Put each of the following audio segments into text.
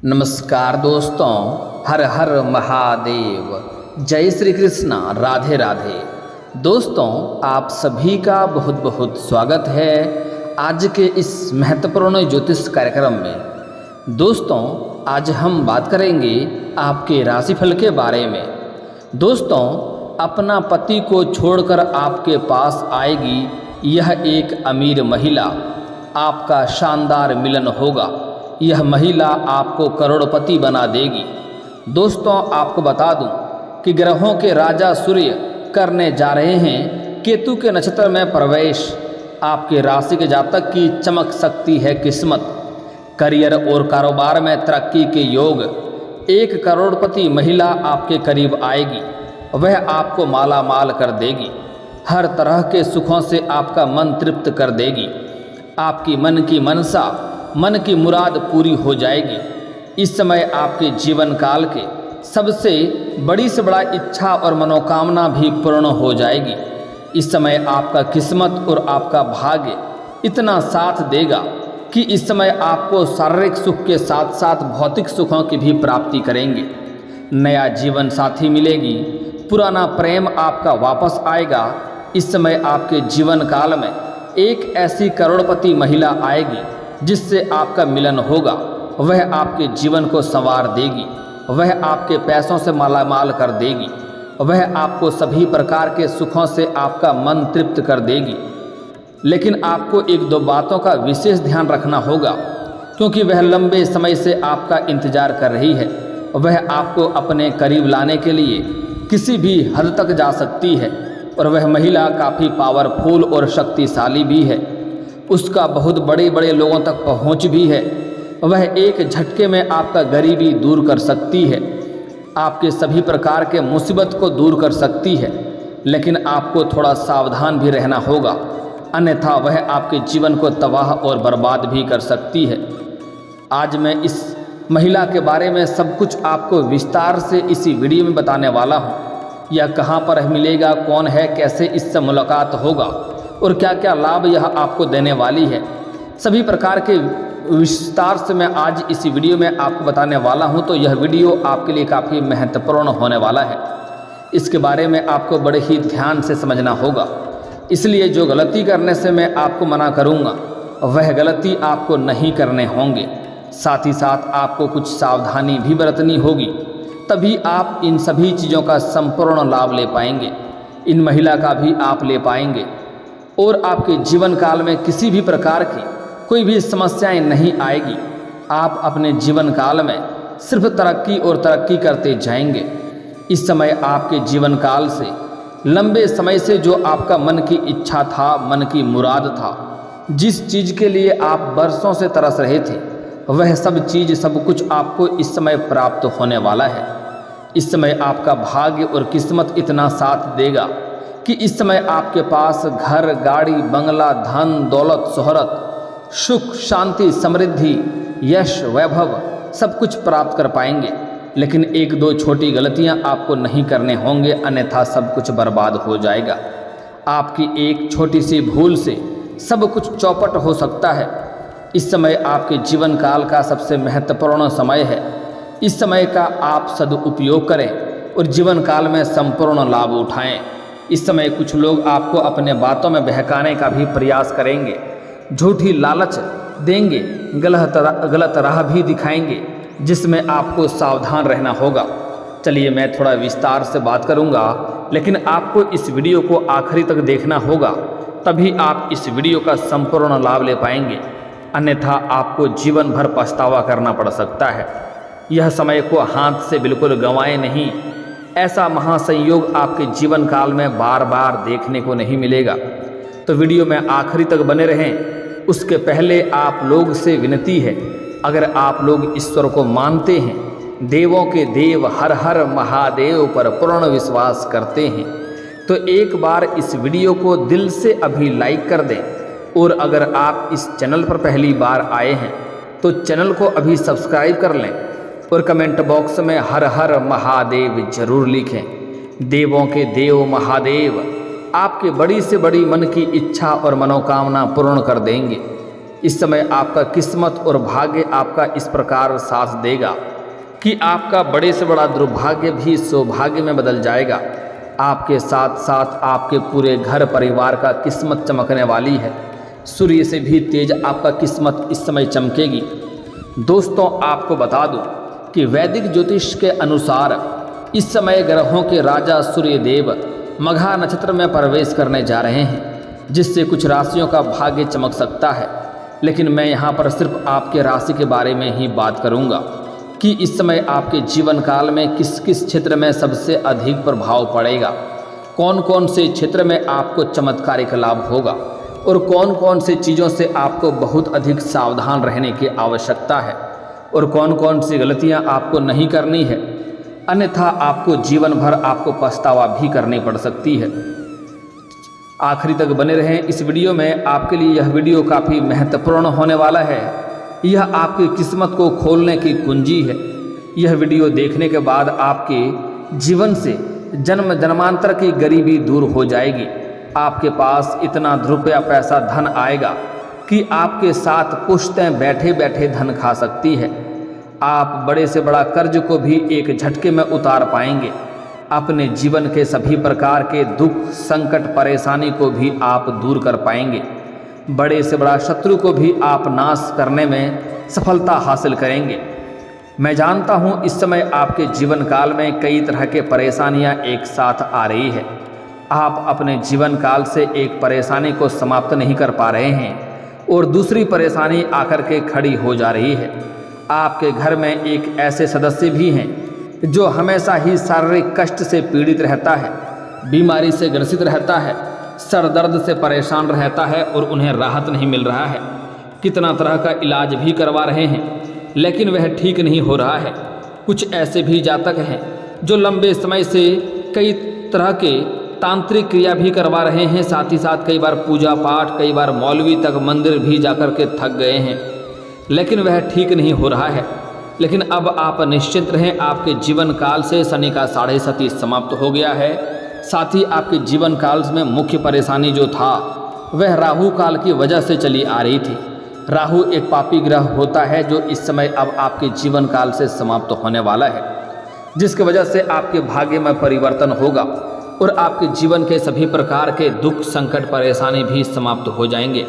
नमस्कार दोस्तों, हर हर महादेव, जय श्री कृष्णा, राधे राधे। दोस्तों, आप सभी का बहुत बहुत स्वागत है आज के इस महत्वपूर्ण ज्योतिष कार्यक्रम में। दोस्तों, आज हम बात करेंगे आपके राशिफल के बारे में। दोस्तों, अपना पति को छोड़कर आपके पास आएगी यह एक अमीर महिला, आपका शानदार मिलन होगा। यह महिला आपको करोड़पति बना देगी। दोस्तों, आपको बता दूं कि ग्रहों के राजा सूर्य करने जा रहे हैं केतु के नक्षत्र में प्रवेश। आपके राशि के जातक की चमक सकती है किस्मत। करियर और कारोबार में तरक्की के योग। एक करोड़पति महिला आपके करीब आएगी, वह आपको माला माल कर देगी। हर तरह के सुखों से आपका मन तृप्त कर देगी। आपकी मन की मनसा, मन की मुराद पूरी हो जाएगी। इस समय आपके जीवन काल के सबसे बड़ी से बड़ा इच्छा और मनोकामना भी पूर्ण हो जाएगी। इस समय आपका किस्मत और आपका भाग्य इतना साथ देगा कि इस समय आपको शारीरिक सुख के साथ साथ भौतिक सुखों की भी प्राप्ति करेंगे। नया जीवन साथी मिलेगी, पुराना प्रेम आपका वापस आएगा। इस समय आपके जीवन काल में एक ऐसी करोड़पति महिला आएगी जिससे आपका मिलन होगा। वह आपके जीवन को संवार देगी, वह आपके पैसों से मालामाल कर देगी, वह आपको सभी प्रकार के सुखों से आपका मन तृप्त कर देगी। लेकिन आपको एक दो बातों का विशेष ध्यान रखना होगा, क्योंकि वह लंबे समय से आपका इंतजार कर रही है। वह आपको अपने करीब लाने के लिए किसी भी हद तक जा सकती है, और वह महिला काफ़ी पावरफुल और शक्तिशाली भी है। उसका बहुत बड़े बड़े लोगों तक पहुंच भी है। वह एक झटके में आपका गरीबी दूर कर सकती है, आपके सभी प्रकार के मुसीबत को दूर कर सकती है। लेकिन आपको थोड़ा सावधान भी रहना होगा, अन्यथा वह आपके जीवन को तबाह और बर्बाद भी कर सकती है। आज मैं इस महिला के बारे में सब कुछ आपको विस्तार से इसी वीडियो में बताने वाला हूँ। यह कहाँ पर मिलेगा, कौन है, कैसे इससे मुलाकात होगा और क्या क्या लाभ यह आपको देने वाली है, सभी प्रकार के विस्तार से मैं आज इसी वीडियो में आपको बताने वाला हूं। तो यह वीडियो आपके लिए काफ़ी महत्वपूर्ण होने वाला है। इसके बारे में आपको बड़े ही ध्यान से समझना होगा। इसलिए जो गलती करने से मैं आपको मना करूंगा, वह गलती आपको नहीं करने होंगे। साथ ही साथ आपको कुछ सावधानी भी बरतनी होगी, तभी आप इन सभी चीज़ों का संपूर्ण लाभ ले पाएंगे। इन महिला का भी आप ले पाएंगे और आपके जीवन काल में किसी भी प्रकार की कोई भी समस्याएं नहीं आएगी। आप अपने जीवन काल में सिर्फ तरक्की और तरक्की करते जाएंगे। इस समय आपके जीवन काल से लंबे समय से जो आपका मन की इच्छा था, मन की मुराद था, जिस चीज़ के लिए आप बरसों से तरस रहे थे, वह सब चीज़ सब कुछ आपको इस समय प्राप्त होने वाला है। इस समय आपका भाग्य और किस्मत इतना साथ देगा कि इस समय आपके पास घर, गाड़ी, बंगला, धन, दौलत, शोहरत, सुख, शांति, समृद्धि, यश, वैभव सब कुछ प्राप्त कर पाएंगे। लेकिन एक दो छोटी गलतियां आपको नहीं करने होंगे, अन्यथा सब कुछ बर्बाद हो जाएगा। आपकी एक छोटी सी भूल से सब कुछ चौपट हो सकता है। इस समय आपके जीवन काल का सबसे महत्वपूर्ण समय है। इस समय का आप सदुपयोग करें और जीवन काल में संपूर्ण लाभ उठाएं। इस समय कुछ लोग आपको अपने बातों में बहकाने का भी प्रयास करेंगे, झूठी लालच देंगे, गलत राह भी दिखाएंगे, जिसमें आपको सावधान रहना होगा। चलिए मैं थोड़ा विस्तार से बात करूंगा, लेकिन आपको इस वीडियो को आखिरी तक देखना होगा, तभी आप इस वीडियो का संपूर्ण लाभ ले पाएंगे। अन्यथा आपको जीवन भर पछतावा करना पड़ सकता है। यह समय को हाथ से बिल्कुल गंवाएं नहीं। ऐसा महासंयोग आपके जीवन काल में बार बार देखने को नहीं मिलेगा। तो वीडियो में आखिरी तक बने रहें। उसके पहले आप लोग से विनती है, अगर आप लोग ईश्वर को मानते हैं, देवों के देव हर हर महादेव पर पूर्ण विश्वास करते हैं, तो एक बार इस वीडियो को दिल से अभी लाइक कर दें। और अगर आप इस चैनल पर पहली बार आए हैं तो चैनल को अभी सब्सक्राइब कर लें और कमेंट बॉक्स में हर हर महादेव जरूर लिखें। देवों के देव महादेव आपके बड़ी से बड़ी मन की इच्छा और मनोकामना पूर्ण कर देंगे। इस समय आपका किस्मत और भाग्य आपका इस प्रकार साथ देगा कि आपका बड़े से बड़ा दुर्भाग्य भी सौभाग्य में बदल जाएगा। आपके साथ साथ आपके पूरे घर परिवार का किस्मत चमकने वाली है। सूर्य से भी तेज आपका किस्मत इस समय चमकेगी। दोस्तों, आपको बता दूं कि वैदिक ज्योतिष के अनुसार इस समय ग्रहों के राजा सूर्य देव मघा नक्षत्र में प्रवेश करने जा रहे हैं, जिससे कुछ राशियों का भाग्य चमक सकता है। लेकिन मैं यहाँ पर सिर्फ आपके राशि के बारे में ही बात करूँगा कि इस समय आपके जीवन काल में किस किस क्षेत्र में सबसे अधिक प्रभाव पड़ेगा, कौन कौन से क्षेत्र में आपको चमत्कारिक लाभ होगा और कौन कौन से चीज़ों से आपको बहुत अधिक सावधान रहने की आवश्यकता है और कौन कौन सी गलतियाँ आपको नहीं करनी है, अन्यथा आपको जीवन भर आपको पछतावा भी करनी पड़ सकती है। आखिरी तक बने रहें इस वीडियो में। आपके लिए यह वीडियो काफ़ी महत्वपूर्ण होने वाला है। यह आपकी किस्मत को खोलने की कुंजी है। यह वीडियो देखने के बाद आपके जीवन से जन्म जन्मांतर की गरीबी दूर हो जाएगी। आपके पास इतना रुपया पैसा धन आएगा कि आपके साथ पुश्तें बैठे बैठे धन खा सकती है। आप बड़े से बड़ा कर्ज को भी एक झटके में उतार पाएंगे। अपने जीवन के सभी प्रकार के दुख संकट परेशानी को भी आप दूर कर पाएंगे। बड़े से बड़ा शत्रु को भी आप नाश करने में सफलता हासिल करेंगे। मैं जानता हूँ इस समय आपके जीवन काल में कई तरह के परेशानियाँ एक साथ आ रही है। आप अपने जीवन काल से एक परेशानी को समाप्त नहीं कर पा रहे हैं और दूसरी परेशानी आकर के खड़ी हो जा रही है। आपके घर में एक ऐसे सदस्य भी हैं जो हमेशा ही शारीरिक कष्ट से पीड़ित रहता है, बीमारी से ग्रसित रहता है, सर दर्द से परेशान रहता है और उन्हें राहत नहीं मिल रहा है। कितना तरह का इलाज भी करवा रहे हैं लेकिन वह ठीक नहीं हो रहा है। कुछ ऐसे भी जातक हैं जो लंबे समय से कई तरह के तांत्रिक क्रिया भी करवा रहे हैं, साथ ही साथ कई बार पूजा पाठ, कई बार मौलवी तक मंदिर भी जाकर के थक गए हैं, लेकिन वह ठीक नहीं हो रहा है। लेकिन अब आप निश्चिंत रहें, आपके जीवन काल से शनि का 7.5 समाप्त हो गया है। साथ ही आपके जीवन काल में मुख्य परेशानी जो था वह राहु काल की वजह से चली आ रही थी। राहु एक पापी ग्रह होता है जो इस समय अब आपके जीवन काल से समाप्त होने वाला है, जिसकी वजह से आपके भाग्य में परिवर्तन होगा और आपके जीवन के सभी प्रकार के दुख संकट परेशानी भी समाप्त हो जाएंगे।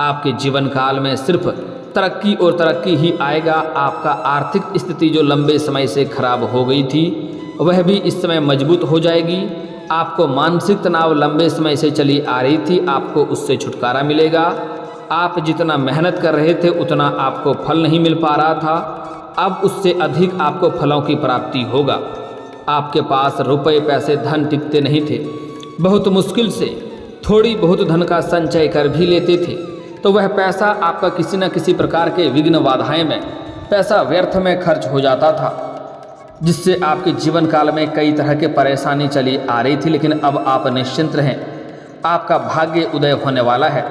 आपके जीवन काल में सिर्फ तरक्की और तरक्की ही आएगा। आपका आर्थिक स्थिति जो लंबे समय से खराब हो गई थी वह भी इस समय मजबूत हो जाएगी। आपको मानसिक तनाव लंबे समय से चली आ रही थी, आपको उससे छुटकारा मिलेगा। आप जितना मेहनत कर रहे थे उतना आपको फल नहीं मिल पा रहा था, अब उससे अधिक आपको फलों की प्राप्ति होगा। आपके पास रुपए पैसे धन टिकते नहीं थे, बहुत मुश्किल से थोड़ी बहुत धन का संचय कर भी लेते थे तो वह पैसा आपका किसी न किसी प्रकार के विघ्न बाधाएं में पैसा व्यर्थ में खर्च हो जाता था, जिससे आपके जीवन काल में कई तरह के परेशानी चली आ रही थी। लेकिन अब आप निश्चिंत रहें, आपका भाग्य उदय होने वाला है।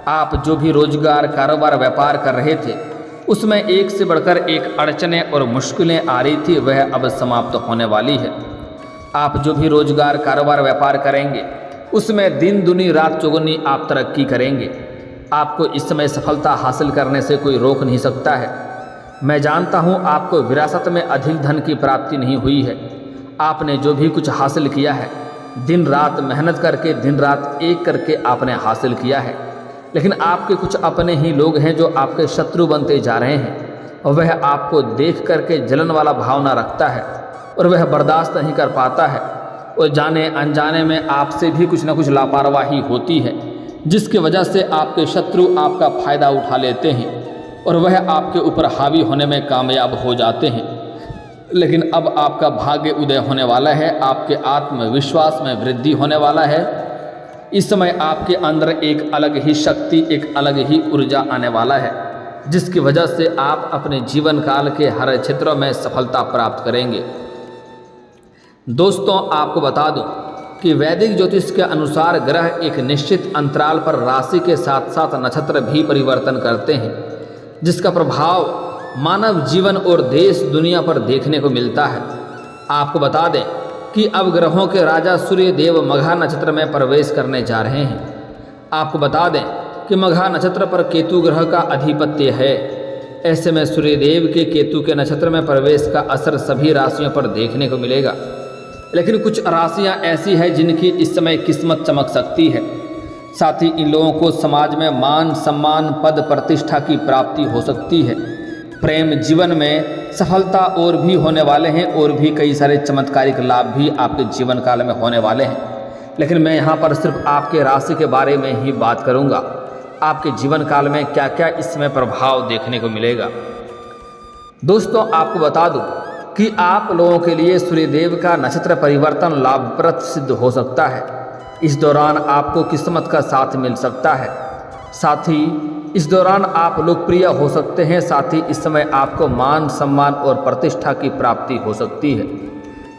आप जो भी रोजगार कारोबार व्यापार कर रहे थे उसमें एक से बढ़कर एक अड़चनें और मुश्किलें आ रही थी, वह अब समाप्त होने वाली है। आप जो भी रोजगार कारोबार व्यापार करेंगे उसमें दिन दुनी रात चौगुनी आप तरक्की करेंगे। आपको इस समय सफलता हासिल करने से कोई रोक नहीं सकता है। मैं जानता हूँ आपको विरासत में अधिक धन की प्राप्ति नहीं हुई है। आपने जो भी कुछ हासिल किया है दिन रात मेहनत करके, दिन रात एक करके आपने हासिल किया है, लेकिन आपके कुछ अपने ही लोग हैं जो आपके शत्रु बनते जा रहे हैं और वह आपको देख करके जलन वाला भावना रखता है और वह बर्दाश्त नहीं कर पाता है और जाने अनजाने में आपसे भी कुछ न कुछ लापरवाही होती है, जिसकी वजह से आपके शत्रु आपका फ़ायदा उठा लेते हैं और वह आपके ऊपर हावी होने में कामयाब हो जाते हैं। लेकिन अब आपका भाग्य उदय होने वाला है, आपके आत्मविश्वास में वृद्धि होने वाला है। इस समय आपके अंदर एक अलग ही शक्ति, एक अलग ही ऊर्जा आने वाला है, जिसकी वजह से आप अपने जीवन काल के हर क्षेत्रों में सफलता प्राप्त करेंगे। दोस्तों, आपको बता दूं कि वैदिक ज्योतिष के अनुसार ग्रह एक निश्चित अंतराल पर राशि के साथ साथ नक्षत्र भी परिवर्तन करते हैं, जिसका प्रभाव मानव जीवन और देश दुनिया पर देखने को मिलता है। आपको बता दें कि अब ग्रहों के राजा सूर्य देव मघा नक्षत्र में प्रवेश करने जा रहे हैं। आपको बता दें कि मघा नक्षत्र पर केतु ग्रह का अधिपत्य है। ऐसे में सूर्यदेव के केतु के नक्षत्र में प्रवेश का असर सभी राशियों पर देखने को मिलेगा। लेकिन कुछ राशियां ऐसी हैं जिनकी इस समय किस्मत चमक सकती है। साथ ही इन लोगों को समाज में मान सम्मान पद प्रतिष्ठा की प्राप्ति हो सकती है। प्रेम जीवन में सफलता और भी होने वाले हैं और भी कई सारे चमत्कारिक लाभ भी आपके जीवन काल में होने वाले हैं। लेकिन मैं यहाँ पर सिर्फ आपके राशि के बारे में ही बात करूँगा। आपके जीवन काल में क्या क्या इसमें प्रभाव देखने को मिलेगा। दोस्तों, आपको बता दूं कि आप लोगों के लिए सूर्यदेव का नक्षत्र परिवर्तन लाभप्रद सिद्ध हो सकता है। इस दौरान आपको किस्मत का साथ मिल सकता है। साथ ही इस दौरान आप लोकप्रिय हो सकते हैं। साथ ही इस समय आपको मान सम्मान और प्रतिष्ठा की प्राप्ति हो सकती है।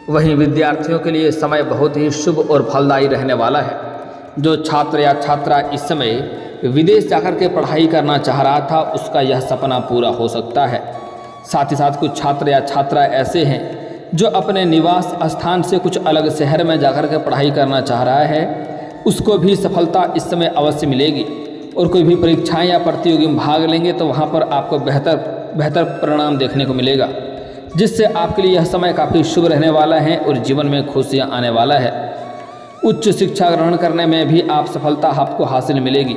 वहीं विद्यार्थियों के लिए समय बहुत ही शुभ और फलदायी रहने वाला है। जो छात्र या छात्रा इस समय विदेश जाकर के पढ़ाई करना चाह रहा था, उसका यह सपना पूरा हो सकता है। साथ ही साथ कुछ छात्र या छात्रा ऐसे हैं जो अपने निवास स्थान से कुछ अलग शहर में जाकर के पढ़ाई करना चाह रहा है, उसको भी सफलता इस समय अवश्य मिलेगी। और कोई भी परीक्षाएं या प्रतियोगी में भाग लेंगे तो वहां पर आपको बेहतर परिणाम देखने को मिलेगा, जिससे आपके लिए यह समय काफ़ी शुभ रहने वाला है और जीवन में खुशियां आने वाला है। उच्च शिक्षा ग्रहण करने में भी आप सफलता आपको हासिल मिलेगी।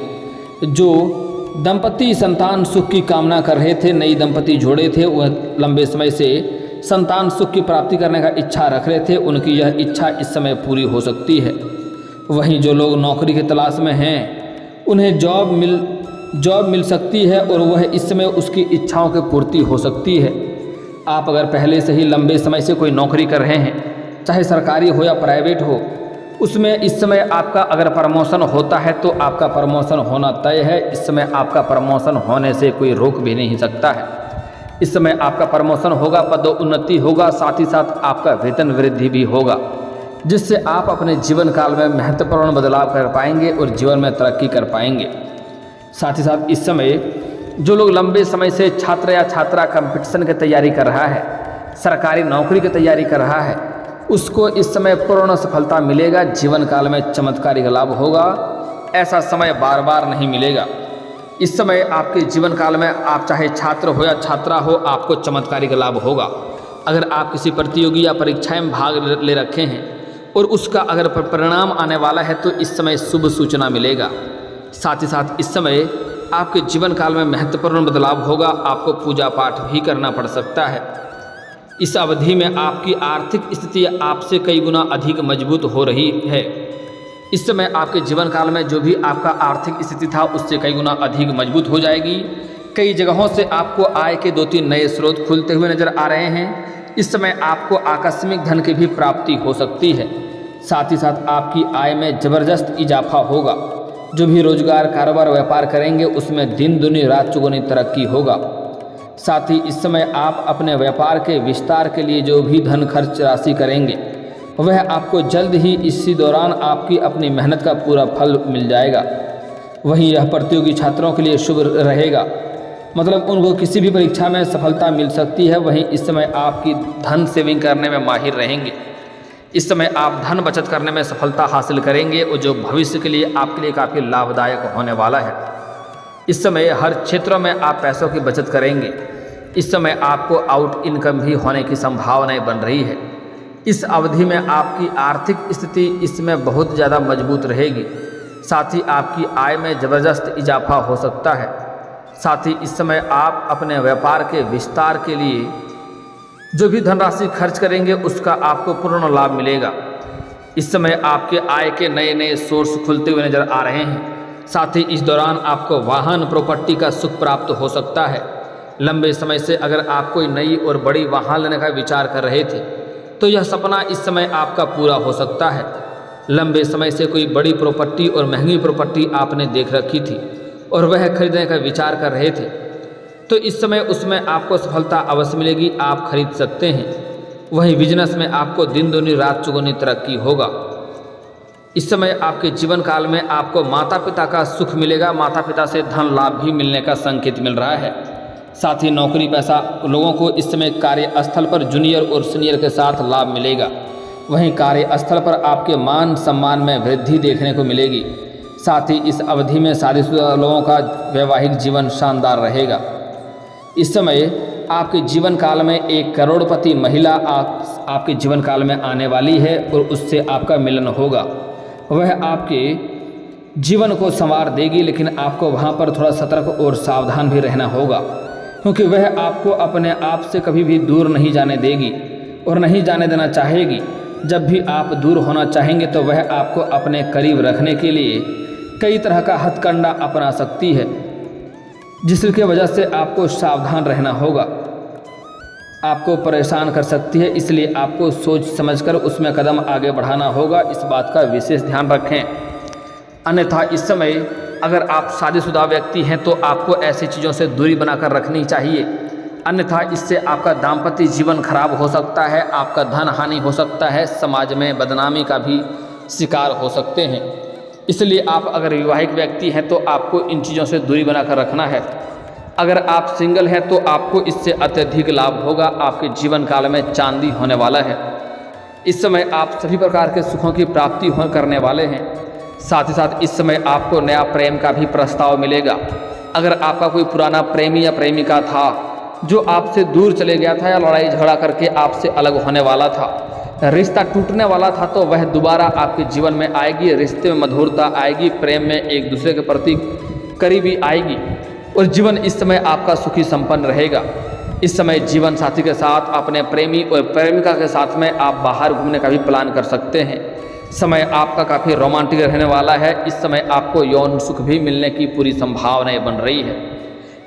जो दंपति संतान सुख की कामना कर रहे थे, नई दंपति जोड़े थे, वह लंबे समय से संतान सुख की प्राप्ति करने का इच्छा रख रहे थे, उनकी यह इच्छा इस समय पूरी हो सकती है। वहीं जो लोग नौकरी की तलाश में हैं, उन्हें जॉब मिल सकती है और वह इस समय उसकी इच्छाओं की पूर्ति हो सकती है। आप अगर पहले से ही लंबे समय से कोई नौकरी कर रहे हैं, चाहे सरकारी हो या प्राइवेट हो, उसमें इस समय आपका अगर प्रमोशन होता है तो आपका प्रमोशन होना तय है। इस समय आपका प्रमोशन होने से कोई रोक भी नहीं सकता है। इस समय आपका प्रमोशन होगा, पदोन्नति होगा, साथ ही साथ आपका वेतन वृद्धि भी होगा, जिससे आप अपने जीवन काल में महत्वपूर्ण बदलाव कर पाएंगे और जीवन में तरक्की कर पाएंगे। साथ ही साथ इस समय जो लोग लंबे समय से छात्र या छात्रा कंपटीशन की तैयारी कर रहा है, सरकारी नौकरी की तैयारी कर रहा है, उसको इस समय पूर्ण सफलता मिलेगा। जीवन काल में चमत्कारिक लाभ होगा। ऐसा समय बार बार नहीं मिलेगा। इस समय आपके जीवन काल में आप चाहे छात्र हो या छात्रा हो, आपको चमत्कारिक लाभ होगा। अगर आप किसी प्रतियोगी या परीक्षाएं में भाग ले रखे हैं और उसका अगर परिणाम आने वाला है तो इस समय शुभ सूचना मिलेगा। साथ ही साथ इस समय आपके जीवन काल में महत्वपूर्ण बदलाव होगा। आपको पूजा पाठ भी करना पड़ सकता है। इस अवधि में आपकी आर्थिक स्थिति आपसे कई गुना अधिक मजबूत हो रही है। इस समय आपके जीवन काल में जो भी आपका आर्थिक स्थिति था, उससे कई गुना अधिक मजबूत हो जाएगी। कई जगहों से आपको आय के 2-3 नए स्रोत खुलते हुए नजर आ रहे हैं। इस समय आपको आकस्मिक धन की भी प्राप्ति हो सकती है। साथ ही साथ आपकी आय में ज़बरदस्त इजाफा होगा। जो भी रोजगार कारोबार व्यापार करेंगे उसमें दिन दुनी रात चौगुनी तरक्की होगा। साथ ही इस समय आप अपने व्यापार के विस्तार के लिए जो भी धन खर्च राशि करेंगे, वह आपको जल्द ही इसी दौरान आपकी अपनी मेहनत का पूरा फल मिल जाएगा। वहीं यह प्रतियोगी छात्रों के लिए शुभ रहेगा, मतलब उनको किसी भी परीक्षा में सफलता मिल सकती है। वहीं इस समय आपकी धन सेविंग करने में माहिर रहेंगे। इस समय आप धन बचत करने में सफलता हासिल करेंगे और जो भविष्य के लिए आपके लिए काफ़ी लाभदायक होने वाला है। इस समय हर क्षेत्रों में आप पैसों की बचत करेंगे। इस समय आपको आउट इनकम भी होने की संभावनाएं बन रही है। इस अवधि में आपकी आर्थिक स्थिति इसमें बहुत ज़्यादा मजबूत रहेगी। साथ ही आपकी आय में ज़बरदस्त इजाफा हो सकता है। साथ ही इस समय आप अपने व्यापार के विस्तार के लिए जो भी धनराशि खर्च करेंगे उसका आपको पूर्ण लाभ मिलेगा। इस समय आपके आय के नए नए सोर्स खुलते हुए नजर आ रहे हैं। साथ ही इस दौरान आपको वाहन प्रॉपर्टी का सुख प्राप्त हो सकता है। लंबे समय से अगर आप कोई नई और बड़ी वाहन लेने का विचार कर रहे थे तो यह सपना इस समय आपका पूरा हो सकता है। लंबे समय से कोई बड़ी प्रॉपर्टी और महंगी प्रॉपर्टी आपने देख रखी थी और वह खरीदने का विचार कर रहे थे, तो इस समय उसमें आपको सफलता अवश्य मिलेगी, आप खरीद सकते हैं। वहीं बिजनेस में आपको दिन दूनी रात चौगुनी तरक्की होगा। इस समय आपके जीवन काल में आपको माता पिता का सुख मिलेगा। माता पिता से धन लाभ भी मिलने का संकेत मिल रहा है। साथ ही नौकरी पैसा लोगों को इस समय कार्यस्थल पर जूनियर और सीनियर के साथ लाभ मिलेगा। वहीं कार्यस्थल पर आपके मान सम्मान में वृद्धि देखने को मिलेगी। साथ ही इस अवधि में शादीशुदा लोगों का वैवाहिक जीवन शानदार रहेगा। इस समय आपके जीवन काल में एक करोड़पति महिला आपके जीवन काल में आने वाली है और उससे आपका मिलन होगा। वह आपके जीवन को संवार देगी, लेकिन आपको वहाँ पर थोड़ा सतर्क और सावधान भी रहना होगा, क्योंकि वह आपको अपने आप से कभी भी दूर नहीं जाने देगी और नहीं जाने देना चाहेगी। जब भी आप दूर होना चाहेंगे तो वह आपको अपने करीब रखने के लिए कई तरह का हथकंडा अपना सकती है, जिसकी वजह से आपको सावधान रहना होगा। आपको परेशान कर सकती है, इसलिए आपको सोच समझकर उसमें कदम आगे बढ़ाना होगा। इस बात का विशेष ध्यान रखें। अन्यथा इस समय अगर आप शादीशुदा व्यक्ति हैं तो आपको ऐसी चीज़ों से दूरी बनाकर रखनी चाहिए, अन्यथा इससे आपका दाम्पत्य जीवन खराब हो सकता है, आपका धन हानि हो सकता है, समाज में बदनामी का भी शिकार हो सकते हैं। इसलिए आप अगर विवाहित व्यक्ति हैं तो आपको इन चीज़ों से दूरी बनाकर रखना है। अगर आप सिंगल हैं तो आपको इससे अत्यधिक लाभ होगा। आपके जीवन काल में चांदी होने वाला है। इस समय आप सभी प्रकार के सुखों की प्राप्ति करने वाले हैं। साथ ही साथ इस समय आपको नया प्रेम का भी प्रस्ताव मिलेगा। अगर आपका कोई पुराना प्रेमी या प्रेमिका था जो आपसे दूर चले गया था या लड़ाई झगड़ा करके आपसे अलग होने वाला था, रिश्ता टूटने वाला था, तो वह दोबारा आपके जीवन में आएगी। रिश्ते में मधुरता आएगी, प्रेम में एक दूसरे के प्रति करीबी आएगी और जीवन इस समय आपका सुखी संपन्न रहेगा। इस समय जीवन साथी के साथ, अपने प्रेमी और प्रेमिका के साथ में आप बाहर घूमने का भी प्लान कर सकते हैं। समय आपका काफ़ी रोमांटिक रहने वाला है। इस समय आपको यौन सुख भी मिलने की पूरी संभावनाएं बन रही है।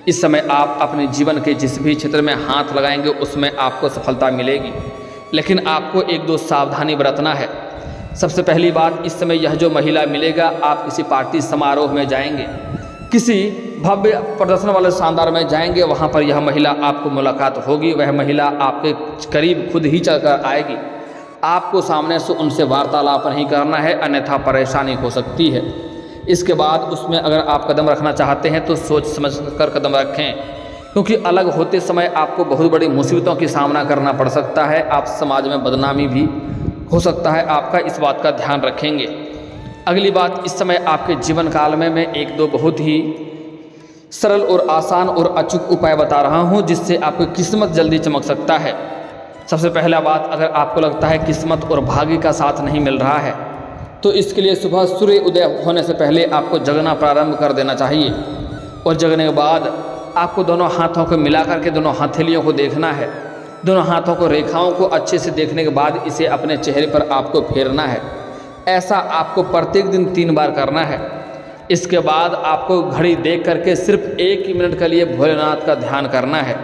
इस समय आप अपने जीवन के जिस भी क्षेत्र में हाथ लगाएंगे उसमें आपको सफलता मिलेगी, लेकिन आपको एक दो सावधानी बरतना है। सबसे पहली बात, इस समय यह जो महिला मिलेगा, आप किसी पार्टी समारोह में जाएंगे, किसी भव्य प्रदर्शन वाले शानदार में जाएंगे, वहाँ पर यह महिला आपको मुलाकात होगी। वह महिला आपके करीब खुद ही चलकर आएगी। आपको सामने से उनसे वार्तालाप नहीं करना है, अन्यथा परेशानी हो सकती है। इसके बाद उसमें अगर आप कदम रखना चाहते हैं तो सोच समझ कर कदम रखें, क्योंकि अलग होते समय आपको बहुत बड़ी मुसीबतों की सामना करना पड़ सकता है। आप समाज में बदनामी भी हो सकता है आपका, इस बात का ध्यान रखेंगे। अगली बात, इस समय आपके जीवन काल में मैं एक दो बहुत ही सरल और आसान और अचूक उपाय बता रहा हूँ, जिससे आपकी किस्मत जल्दी चमक सकता है। सबसे पहला बात, अगर आपको लगता है किस्मत और भाग्य का साथ नहीं मिल रहा है तो इसके लिए सुबह सूर्य उदय होने से पहले आपको जगना प्रारंभ कर देना चाहिए और जगने के बाद आपको दोनों हाथों को मिला करके दोनों हथेलियों को देखना है। दोनों हाथों को रेखाओं को अच्छे से देखने के बाद इसे अपने चेहरे पर आपको फेरना है। ऐसा आपको प्रत्येक दिन 3 बार करना है। इसके बाद आपको घड़ी देख करके सिर्फ 1 मिनट के लिए भोलेनाथ का ध्यान करना है।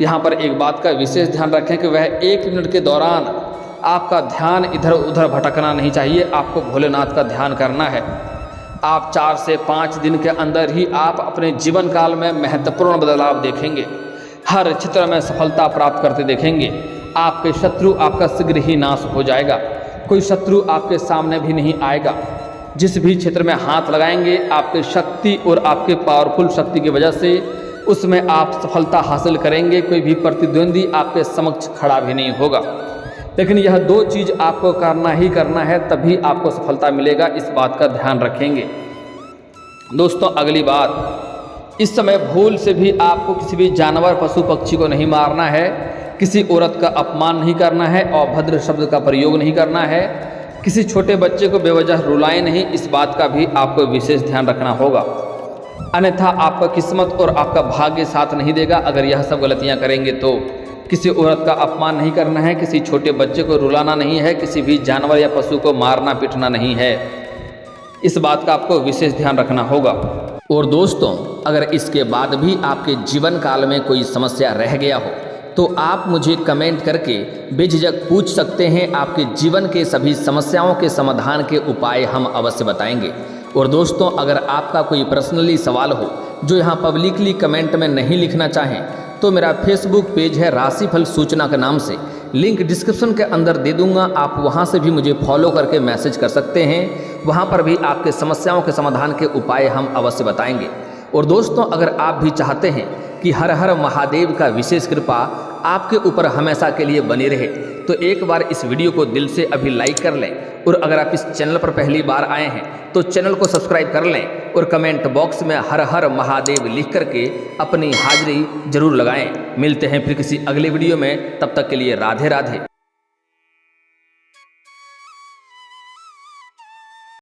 यहाँ पर एक बात का विशेष ध्यान रखें कि वह 1 मिनट के दौरान आपका ध्यान इधर उधर भटकना नहीं चाहिए, आपको भोलेनाथ का ध्यान करना है। आप 4 से 5 दिन के अंदर ही आप अपने जीवन काल में महत्वपूर्ण बदलाव देखेंगे। हर क्षेत्र में सफलता प्राप्त करते देखेंगे। आपके शत्रु आपका शीघ्र ही नाश हो जाएगा। कोई शत्रु आपके सामने भी नहीं आएगा। जिस भी क्षेत्र में हाथ लगाएंगे, आपकी शक्ति और आपके पावरफुल शक्ति की वजह से उसमें आप सफलता हासिल करेंगे। कोई भी प्रतिद्वंदी आपके समक्ष खड़ा भी नहीं होगा। लेकिन यह 2 चीज़ आपको करना ही करना है, तभी आपको सफलता मिलेगा। इस बात का ध्यान रखेंगे। दोस्तों, अगली बात, इस समय भूल से भी आपको किसी भी जानवर, पशु, पक्षी को नहीं मारना है। किसी औरत का अपमान नहीं करना है, अभद्र शब्द का प्रयोग नहीं करना है। किसी छोटे बच्चे को बेवजह रुलाएं नहीं, इस बात का भी आपको विशेष ध्यान रखना होगा। अन्यथा आपका किस्मत और आपका भाग्य साथ नहीं देगा। अगर यह सब गलतियां करेंगे तो किसी औरत का अपमान नहीं करना है, किसी छोटे बच्चे को रुलाना नहीं है, किसी भी जानवर या पशु को मारना पीटना नहीं है। इस बात का आपको विशेष ध्यान रखना होगा। और दोस्तों, अगर इसके बाद भी आपके जीवन काल में कोई समस्या रह गया हो तो आप मुझे कमेंट करके बेझिझक पूछ सकते हैं। आपके जीवन के सभी समस्याओं के समाधान के उपाय हम अवश्य बताएंगे। और दोस्तों, अगर आपका कोई पर्सनली सवाल हो जो यहाँ पब्लिकली कमेंट में नहीं लिखना चाहें तो मेरा फेसबुक पेज है राशिफल सूचना के नाम से, लिंक डिस्क्रिप्शन के अंदर दे दूंगा। आप वहां से भी मुझे फॉलो करके मैसेज कर सकते हैं। वहां पर भी आपके समस्याओं के समाधान के उपाय हम अवश्य बताएंगे। और दोस्तों, अगर आप भी चाहते हैं कि हर हर महादेव का विशेष कृपा आपके ऊपर हमेशा के लिए बनी रहे, तो एक बार इस वीडियो को दिल से अभी लाइक कर लें, और अगर आप इस चैनल पर पहली बार आए हैं तो चैनल को सब्सक्राइब कर लें और कमेंट बॉक्स में हर हर महादेव लिख करके अपनी हाजिरी जरूर लगाएं। मिलते हैं फिर किसी अगले वीडियो में, तब तक के लिए राधे राधे।